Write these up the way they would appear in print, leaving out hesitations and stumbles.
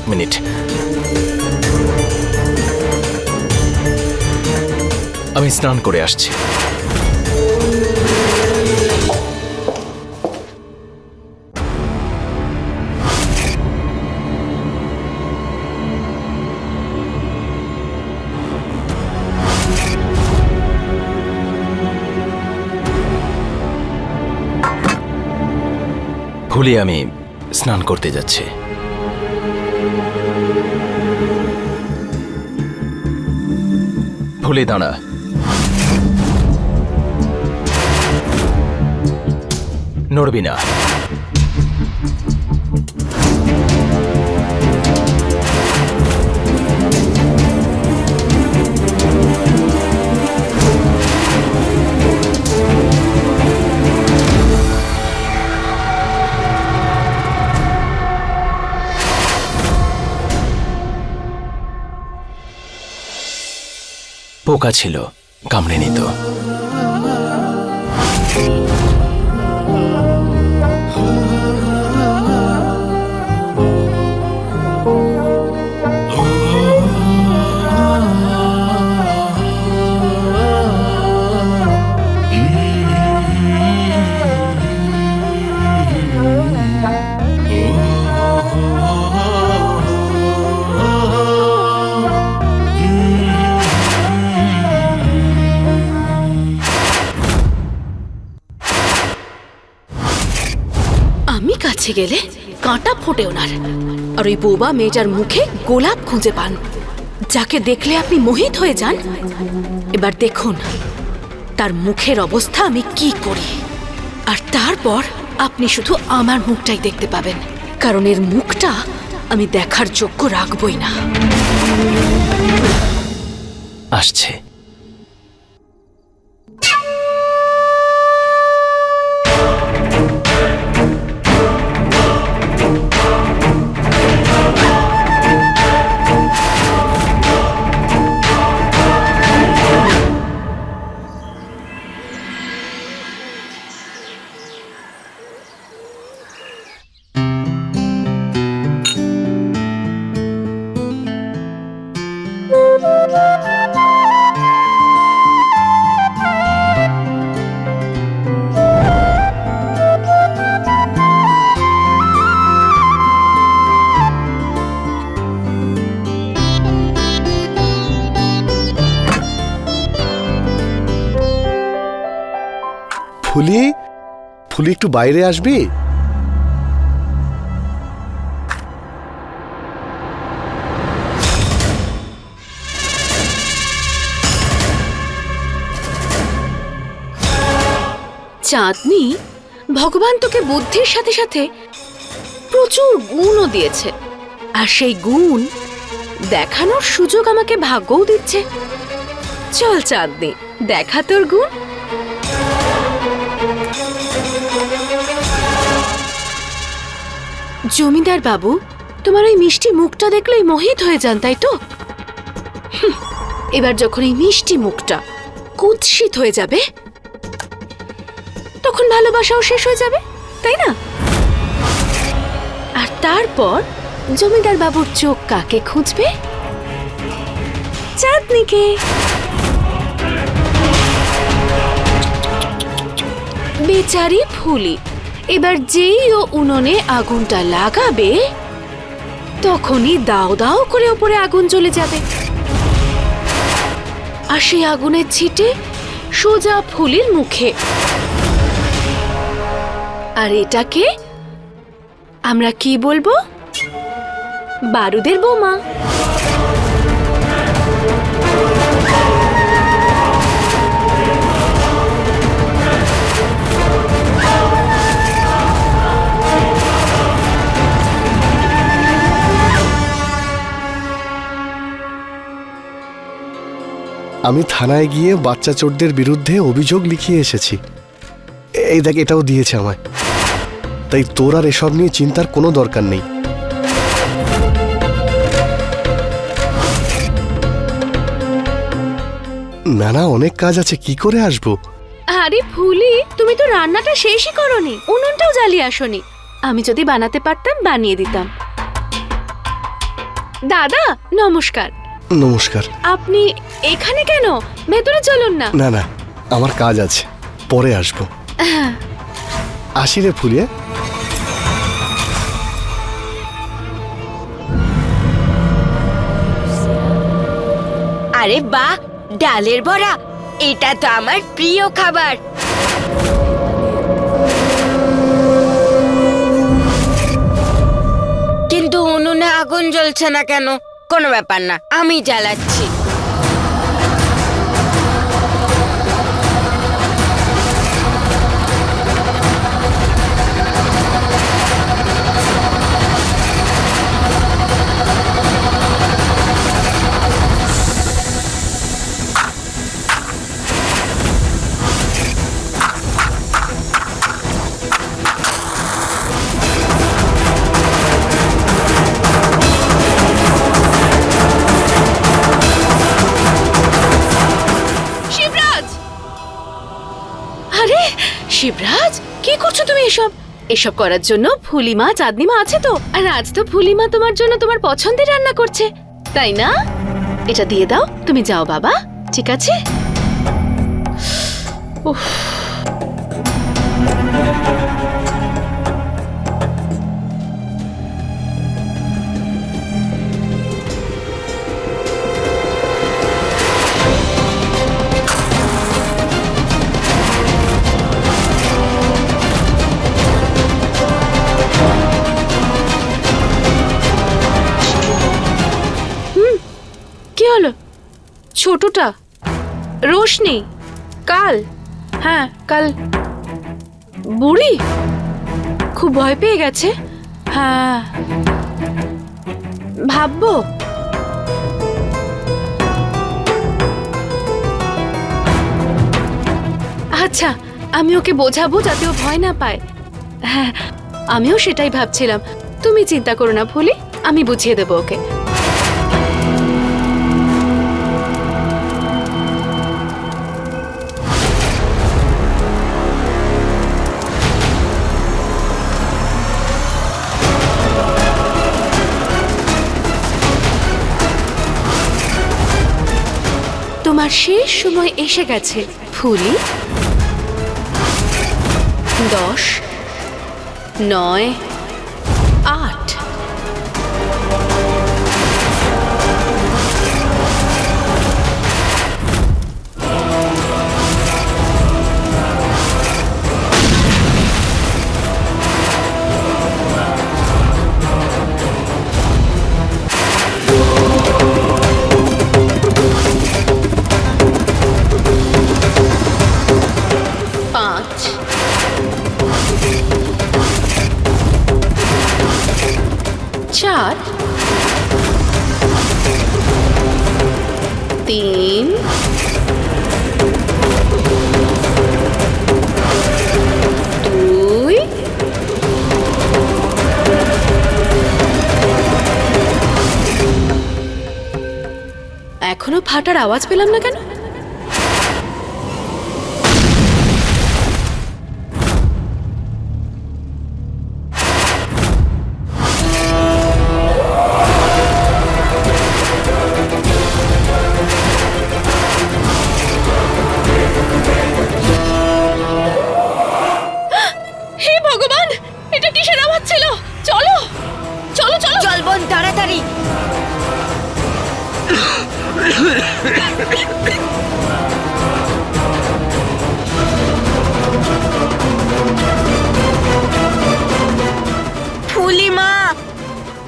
এক মিনিট, আমি স্নান করে আসছি। ভুলে আমি স্নান করতে যাচ্ছি। ভুলে দাঁড়া। নড়বি না। পোকা ছিল, কামড়ে নিত। আমি কাছে গেলে কাঁটা ফোটে ওনার, আর ওই বোবা মেয়েটার মুখে গোলাপ খুঁজে পান, যাকে দেখলে আপনি মোহিত হয়ে যান। এবার দেখুন তার মুখের অবস্থা আমি কি করি, আর তারপর আপনি শুধু আমার মুখটাই দেখতে পাবেন, কারণ এর মুখটা আমি দেখার যোগ্য রাখবই না। আসছে। ফুলি, ফুলি একটু বাইরে আসবি? চাঁদনি, ভগবান তোকে বুদ্ধির সাথে সাথে প্রচুর গুণও দিয়েছে, আর সেই গুণ দেখানোর সুযোগ আমাকে ভাগ্যও দিচ্ছে। চল চাঁদনি, দেখা তোর গুণ। জমিদার বাবু, তোমার ওই মিষ্টি মুখটা দেখলেই মোহিত হয়ে যান, তাই তো? এবার যখন এই মিষ্টি মুখটা কুৎসিত হয়ে যাবে, তখন ভালোবাসাও শেষ হয়ে যাবে, তাই না? আর তারপর জমিদার বাবুর চোখ কাকে খুঁজবে? চাঁদনিকে। বেচারি ফুলি, এবার যেই ও উনুনে আগুনটা লাগাবে, তখনই দাও দাও করে ওপরে আগুন জ্বলে যাবে, আর সেই আগুনের ছিটে সোজা ফুলির মুখে। আর এটাকে আমরা কি বলবো? বারুদের বোমা। আমি থানায় গিয়ে বাচ্চা চোরদের বিরুদ্ধে অভিযোগ লিখিয়ে এসেছি। এই দেখ, এটাও দিয়েছে আমায়। তাই তোর আর এসব নিয়ে চিন্তার কোনো দরকার নেই। না না, অনেক কাজ আছে, কি করে আসবো? আরে ফুলি, তুমি তো রান্নাটা শেষই করোনি, উনুনটাও জ্বালিয়ে আসোনি। আমি যদি বানাতে পারতাম বানিয়ে দিতাম। দাদা নমস্কার। নমস্কার। আপনি এখানে কেন? ভেতরে চলুন না। না না, আমার কাজ আছে, পরে আসবো। আসি রে ফুলিয়া। আরে বাহ, ডালের বড়া, এটা তো আমার প্রিয় খাবার। কিন্তু উনুনে আগুন জ্বলছে না কেন? কোনো ব্যাপার না, আমি জ্বালাচ্ছি। শিবরাজ! আরে শিবরাজ, কি করছো তুমি এসব? এসব করার জন্য ফুলিমা চাঁদনিমা আছে তো। আর আজ তো ফুলিমা তোমার জন্য তোমার পছন্দের রান্না করছে, তাই না? এটা দিয়ে দাও, তুমি যাও বাবা, ঠিক আছে? উফ। কি হলো? ছোটটা রোশনি কাল, হ্যাঁ কাল বুড়ি খুব ভয় পেয়ে গেছে। হ্যাঁ ভাববো। আচ্ছা, আমি ওকে বোঝাবো যাতে ও ভয় না পায়। হ্যাঁ, আমিও সেটাই ভাবছিলাম। তুমি চিন্তা করো না ফুলি, আমি বুঝিয়ে দেবো ওকে। তোমার শেষ সময় এসে গেছে ফুলি। 10, 9, 8। चार, 3, 2, এখনো ফাটার আওয়াজ পেলাম না কেন? হে ভগবান, এটা কিসের আওয়াজ ছিল? চলো চলো চলো, চল বোন, তাড়াতাড়ি। ফুলিমা,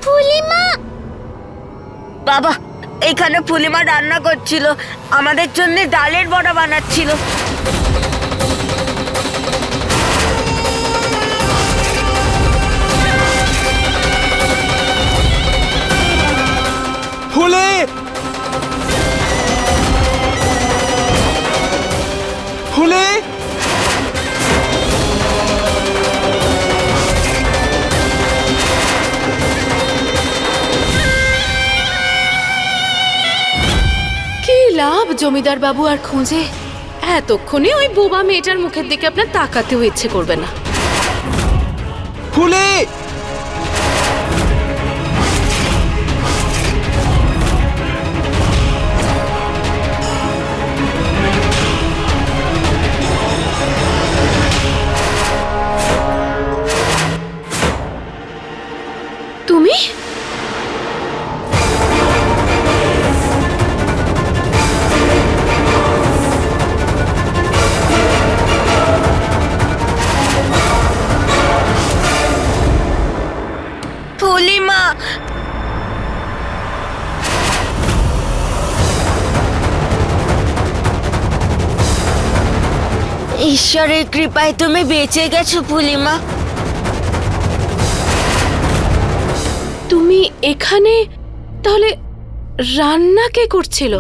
ফুলিমা বাবা, এখানে ফুলিমা রান্না করছিল, আমাদের জন্য ডালের বড়া বানাচ্ছিল। ফুলে ফুলে কি লাভ জমিদার বাবু আর খুঁজে? এতক্ষণে ওই বোবা মেয়েটার মুখের দিকে আপনার তাকাতেও ইচ্ছে করবে না। ফুলে ঈশ্বরের কৃপায় তুমি বেঁচে গেছো ফুলিমা। তুমি এখানে তাহলে রান্না কে করছিল?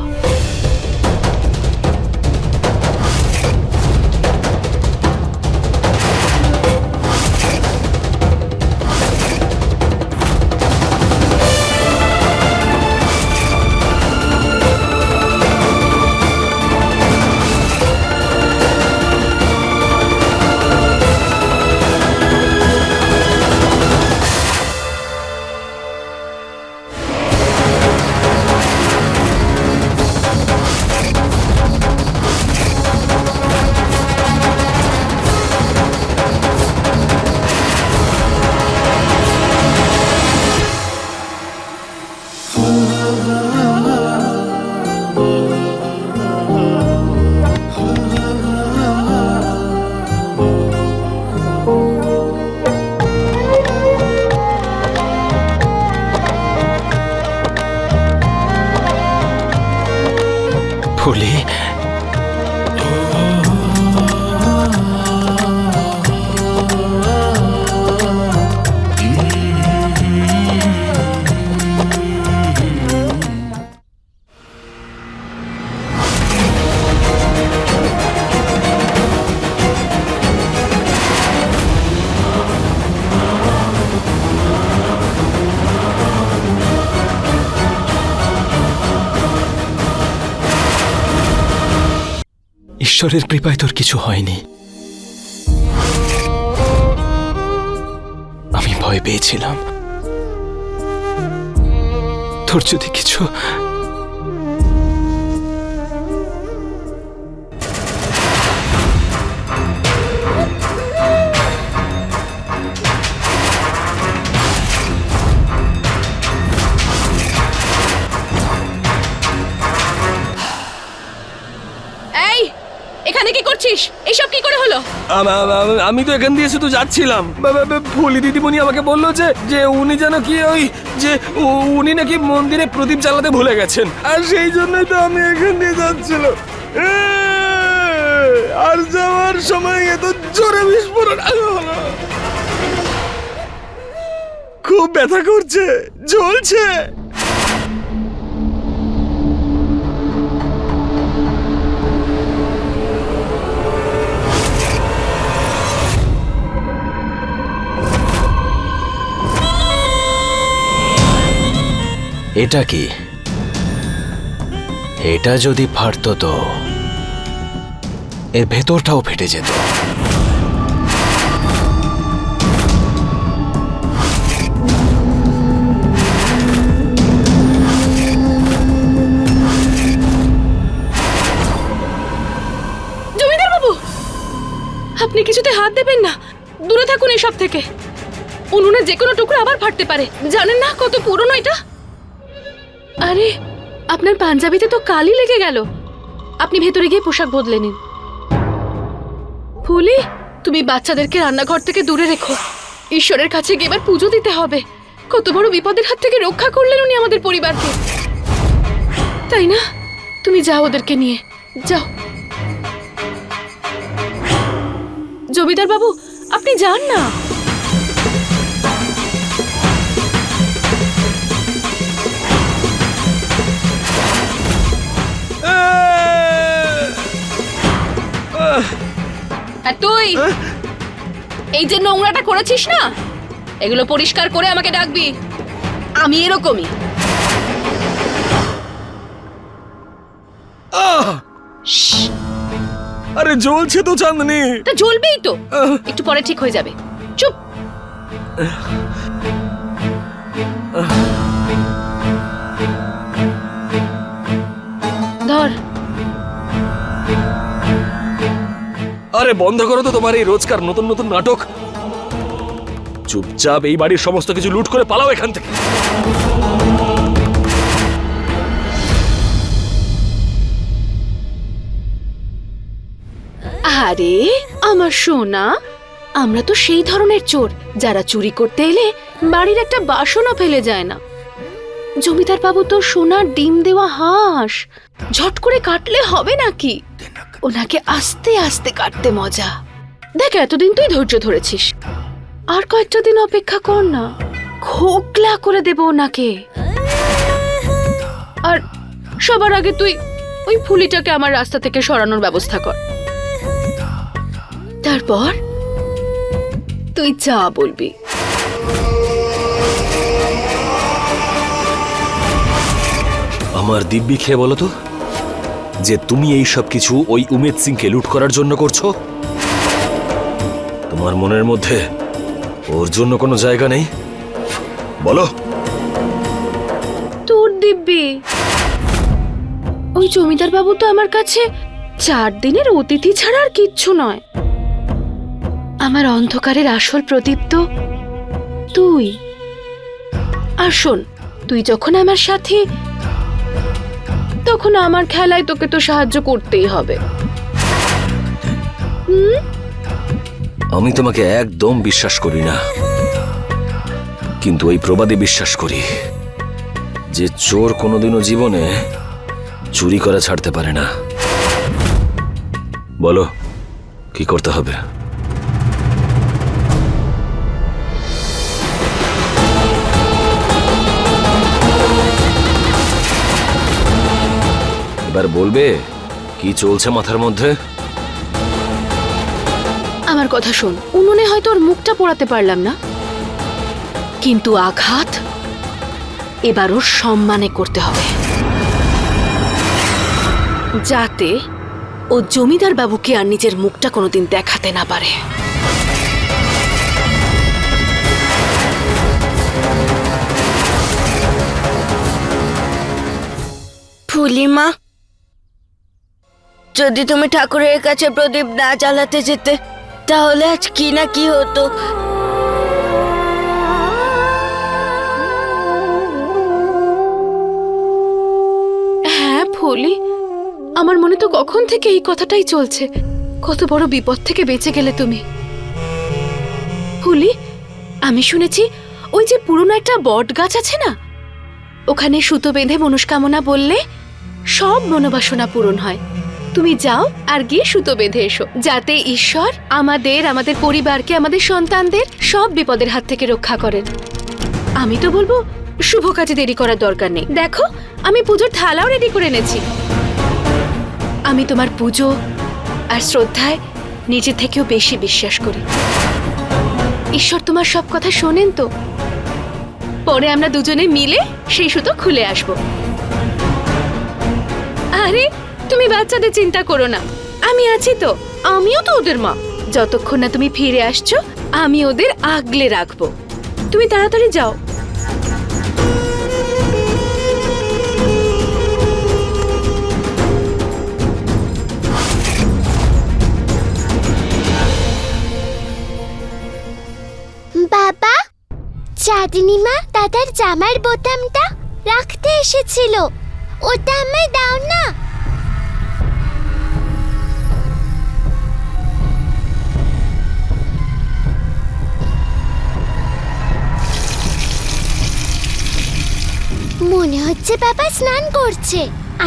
ফুলি, ঈশ্বরের কৃপায় তোর কিছু হয়নি। আমি ভয় পেয়েছিলাম তোর যদি কিছু। এই, এখানে কি করছিস? এসব কি করে হলো? আমি তো এখান দিয়ে শুধু যাচ্ছিলাম। ফুলি দিদিমণি আমাকে বললো যে উনি যেন কি ওই যে উনি নাকি মন্দিরে প্রদীপ জ্বালাতে ভুলে গেছেন, আর সেই জন্যই তো আমি এখান দিয়ে যাচ্ছিল। আর যাওয়ার সময় এত জোরে বিস্ফোরণ হলো, খুব ব্যথা করছে, জ্বলছে। এটা কি? এটা যদি ফাটতো তো এর ভেতরটাও ফেটে যেত। জমিদার বাবু, আপনি কিছুতে হাত দেবেন না, দূরে থাকুন এসব থেকে। উনুনের যে কোনো টুকরো আবার ফাটতে পারে, জানেন না কত পুরনো এটা। আরে, আপনার পাঞ্জাবিতে তো কালি লেগে গেল। আপনি ভেতরে গিয়ে পোশাক বদলে নিন। ফুলি, তুমি বাচ্চাদেরকে রান্নাঘর থেকে দূরে রেখো। ঈশ্বরের কাছে গিয়ে এবার পুজো দিতে হবে। কত বড় বিপদের হাত থেকে রক্ষা করলেন উনি আমাদের পরিবারকে, তাই না? তুমি যাও ওদেরকে নিয়ে যাও। জমিদার বাবু, আপনি যান না। আর তুই এই যে নোংরাটা করেছিস না, এগুলো পরিষ্কার করে আমাকে ডাকবি। আমি এরকমই। আরে জ্বলছে তো চাঁদনি। তা জ্বলবেই তো, একটু পরে ঠিক হয়ে যাবে। চুপ। ধর। আরে বন্ধ করো তো তোমার এই রোজকার নতুন নতুন নাটক। চুপচাপ এই বাড়ির সমস্ত কিছু লুট করে পালাও এখান থেকে। আরে আমার সোনা, আমরা তো সেই ধরনের চোর যারা চুরি করতে এলে বাড়ির একটা বাসনও ফেলে যায় না। জমিদার বাবু তো সোনার ডিম দেওয়া হাঁস, ঝট করে কাটলে হবে নাকি? ওনাকে আস্তে আস্তে কাটতে মজা। দেখ এতদিন তুই ধৈর্য ধরেছিস, আর কয়েকটা দিন অপেক্ষা কর না, খোকলা করে দেব ওনাকে। আর সবার আগে তুই ওই ফুলিটাকে আমার রাস্তা থেকে সরানোর ব্যবস্থা কর। তারপর তুই যা বলবি। আমার দিব্যি খেয়ে বলো তো যে তুমি এই সব কিছু ওই উমেদ সিংকে লুট করার জন্য করছো? তোমার মনের মধ্যে ওর জন্য কোনো জায়গা নেই? বলো। তোর দিব্যি, ওই জমিদার বাবু তো আমার কাছে 4 দিনের অতিথি ছাড়া আর কিচ্ছু নয়। আমার অন্ধকারের আসল প্রদীপ তো তুই। আর শোন, তুই যখন আমার সাথে, তখন আমার খেলায় তোকে তো সাহায্য করতেই হবে। আমি তোমাকে একদম বিশ্বাস করি না, কিন্তু ওই প্রবাদে বিশ্বাস করি যে চোর কোনোদিনও জীবনে চুরি করা ছাড়তে পারে না। বলো কি করতে হবে? এবার বলবে কি চলছে মাথার মধ্যে? আমার কথা শোন, উনুনে হয়তো ওর মুখটা পোড়াতে পারলাম না, কিন্তু আঘাত এবার ওর সম্মানে করতে হবে, যাতে ও জমিদার বাবুকে আর নিজের মুখটা কোনোদিন দেখাতে না পারে। ফুলিমা, যদি তুমি ঠাকুরের কাছে প্রদীপ না জ্বালাতে যেতে, তাহলে আজ কি না কি হতো। হ্যাঁ ফুলি, আমার মনে তো কখন থেকে এই কথাটাই চলছে। কত বড় বিপদ থেকে বেঁচে গেলে তুমি। ফুলি, আমি শুনেছি ওই যে পুরনো একটা বট গাছ আছে না, ওখানে সুতো বেঁধে মনস্কামনা বললে সব মনোবাসনা পূরণ হয়। তুমি যাও আর গিয়ে সুতো বেঁধে এসো, যাতে ঈশ্বর আমাদের পরিবারকে, আমাদের সন্তানদের সব বিপদের হাত থেকে রক্ষা করেন। আমি তো বলবো শুভ কাজে দেরি করার দরকার নেই। দেখো, আমি পুজোর থালাও রেডি করে এনেছি। আমি তোমার পুজো আর শ্রদ্ধায় নিজে থেকেও বেশি বিশ্বাস করি। ঈশ্বর তোমার সব কথা শোনেন তো। পরে আমরা দুজনে মিলে সেই সুতো খুলে আসব। আরে তুমি বাচ্চাদের চিন্তা করো না, আমি আছি তো। আমিও তো ওদের মা। যতক্ষণ না তুমি ফিরে আসছো, আমি ওদের আগলে রাখবো। তুমি তাড়াতাড়ি যাও। বাবা, চাঁদনি মা দাদার জামার বোতামটা রাখতে এসেছিল, ওটা আমায় দাও না। মনে হচ্ছে বাবা স্নান করছে।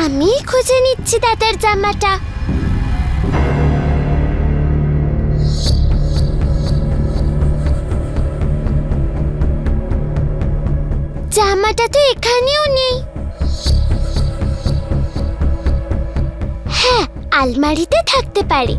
আমি খুঁজে নিচ্ছি দাদার জামাটা। জামাটা তো এখানেও নেই। হ্যাঁ, আলমারিতে থাকতে পারে।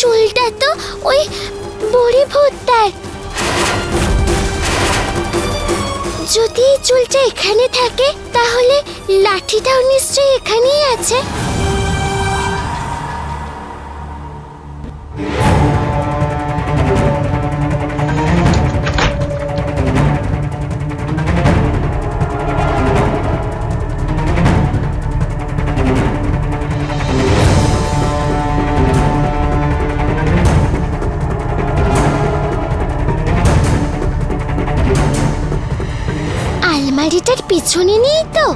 চুলটা তো ওই বড়ি ভূতটার। যদি এই চুলটা এখানে থাকে, তাহলে লাঠিটাও নিশ্চয়ই এখানেই আছে। আলমারিটার পিছনে নেই তো?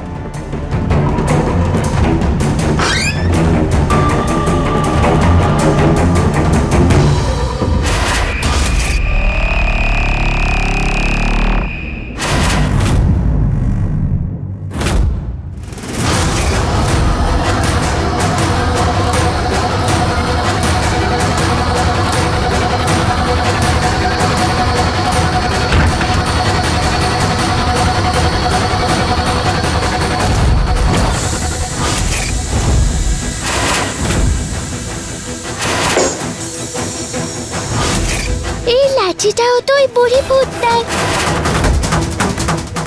এই লাঠিটাও তো ওই বুড়ি ভূত দেয়,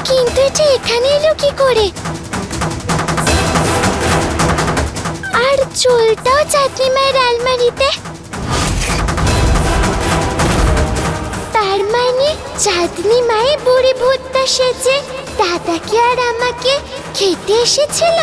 কিন্তু এটা এখানে এলো কি করে? আর চুলটাও চাঁদনি মায়ের আলমারিতে। তার মানে চাঁদনি মায়ের বুড়ি ভূতটা সেজে দাদাকে আর আমাকে খেতে এসেছিল।